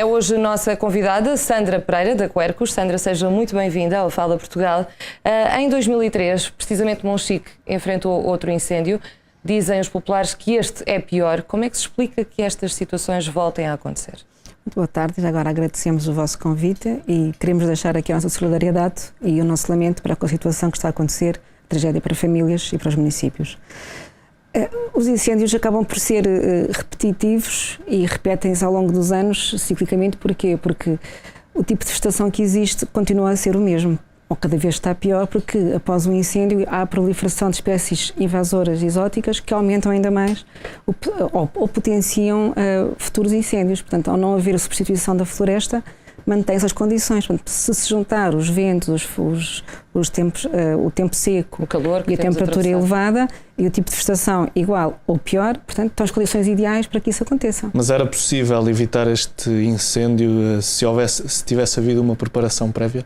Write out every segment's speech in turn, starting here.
É hoje a nossa convidada, Sandra Pereira, da Quercus. Sandra, seja muito bem-vinda ao Fala Portugal. Em 2003, precisamente Monchique enfrentou outro incêndio. Dizem os populares que este é pior. Como é que se explica que estas situações voltem a acontecer? Muito boa tarde, já agora agradecemos o vosso convite e queremos deixar aqui a nossa solidariedade e o nosso lamento para a situação que está a acontecer, tragédia para famílias e para os municípios. Os incêndios acabam por ser repetitivos e repetem-se ao longo dos anos, ciclicamente. Porquê? Porque o tipo de vegetação que existe continua a ser o mesmo, ou cada vez está pior, porque após um incêndio há a proliferação de espécies invasoras exóticas que aumentam ainda mais ou potenciam futuros incêndios. Portanto, ao não haver a substituição da floresta, mantém-se as condições. Portanto, se juntar os ventos, os tempos, o tempo seco, o calor e a temperatura elevada e o tipo de vegetação igual ou pior, portanto, estão as condições ideais para que isso aconteça. Mas era possível evitar este incêndio se tivesse havido uma preparação prévia?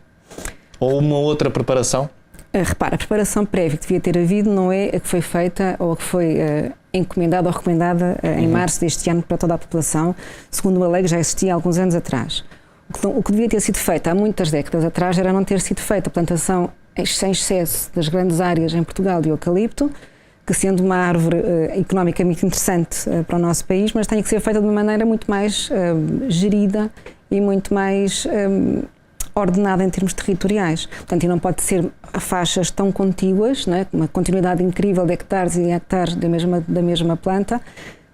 Ou uma outra preparação? Repara, a preparação prévia que devia ter havido não é a que foi feita ou a que foi encomendada ou recomendada em março deste ano para toda a população, segundo uma lei que já existia há alguns anos atrás. O que devia ter sido feito há muitas décadas atrás era não ter sido feita a plantação sem excesso das grandes áreas em Portugal de eucalipto, que sendo uma árvore economicamente interessante para o nosso país, mas tem que ser feita de uma maneira muito mais gerida e muito mais ordenada em termos territoriais. Portanto, e não pode ser a faixas tão contíguas, não é? Uma continuidade incrível de hectares e hectares da mesma planta,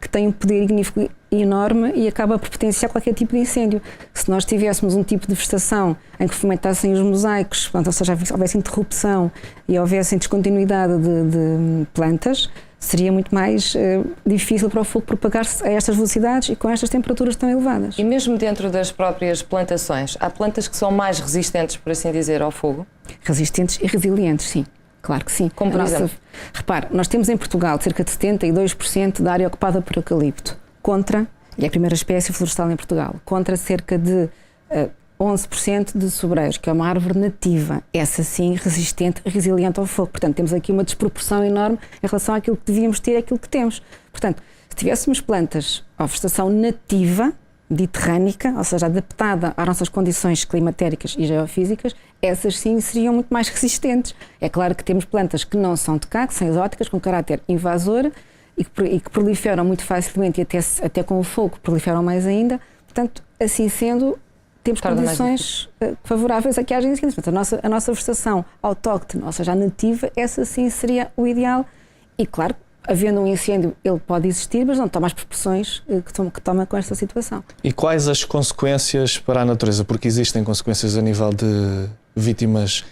que tem um poder ignífico enorme e acaba por potenciar qualquer tipo de incêndio. Se nós tivéssemos um tipo de vegetação em que fomentassem os mosaicos, portanto, ou seja, houvesse interrupção e houvesse descontinuidade de plantas, seria muito mais difícil para o fogo propagar-se a estas velocidades e com estas temperaturas tão elevadas. E mesmo dentro das próprias plantações, há plantas que são mais resistentes, por assim dizer, ao fogo? Resistentes e resilientes, sim. Claro que sim. Como por exemplo? Repare, nós temos em Portugal cerca de 72% da área ocupada por eucalipto, contra, e é a primeira espécie florestal em Portugal, contra cerca de 11% de sobreiros, que é uma árvore nativa, essa sim resistente e resiliente ao fogo. Portanto, temos aqui uma desproporção enorme em relação àquilo que devíamos ter e àquilo que temos. Portanto, se tivéssemos plantas ou vegetação nativa, mediterrânica, ou seja, adaptada às nossas condições climatéricas e geofísicas, essas sim seriam muito mais resistentes. É claro que temos plantas que não são de cá, que são exóticas, com caráter invasor e que proliferam muito facilmente e até com o fogo proliferam mais ainda. Portanto, assim sendo, temos condições favoráveis a que haja incêndios. Portanto, a nossa vegetação autóctone, ou seja, a nativa, essa sim seria o ideal. E claro, havendo um incêndio, ele pode existir, mas não toma as proporções que toma com esta situação. E quais as consequências para a natureza? Porque existem consequências a nível de vítimas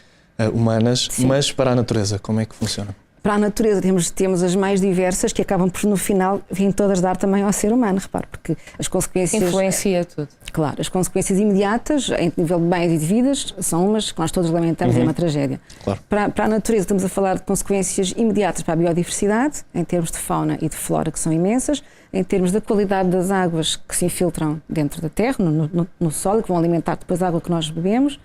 humanas, sim, mas para a natureza, como é que funciona? Para a natureza temos as mais diversas, que acabam por, no final, virem todas dar também ao ser humano, repare, porque as consequências... Influencia tudo. Claro, as consequências imediatas, em nível de bens e de vidas, são umas que nós todos lamentamos, é uma tragédia. Claro. Para a natureza estamos a falar de consequências imediatas para a biodiversidade, em termos de fauna e de flora, que são imensas, em termos da qualidade das águas que se infiltram dentro da terra, no solo, que vão alimentar depois a água que nós bebemos.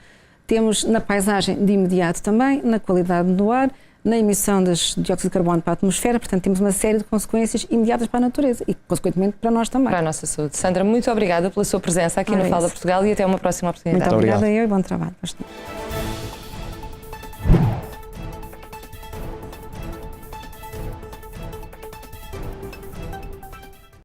Temos na paisagem de imediato também, na qualidade do ar, na emissão de dióxido de carbono para a atmosfera. Portanto, temos uma série de consequências imediatas para a natureza e, consequentemente, para nós também. Para a nossa saúde. Sandra, muito obrigada pela sua presença aqui no Fala Portugal e até uma próxima oportunidade. Muito obrigada eu e bom trabalho.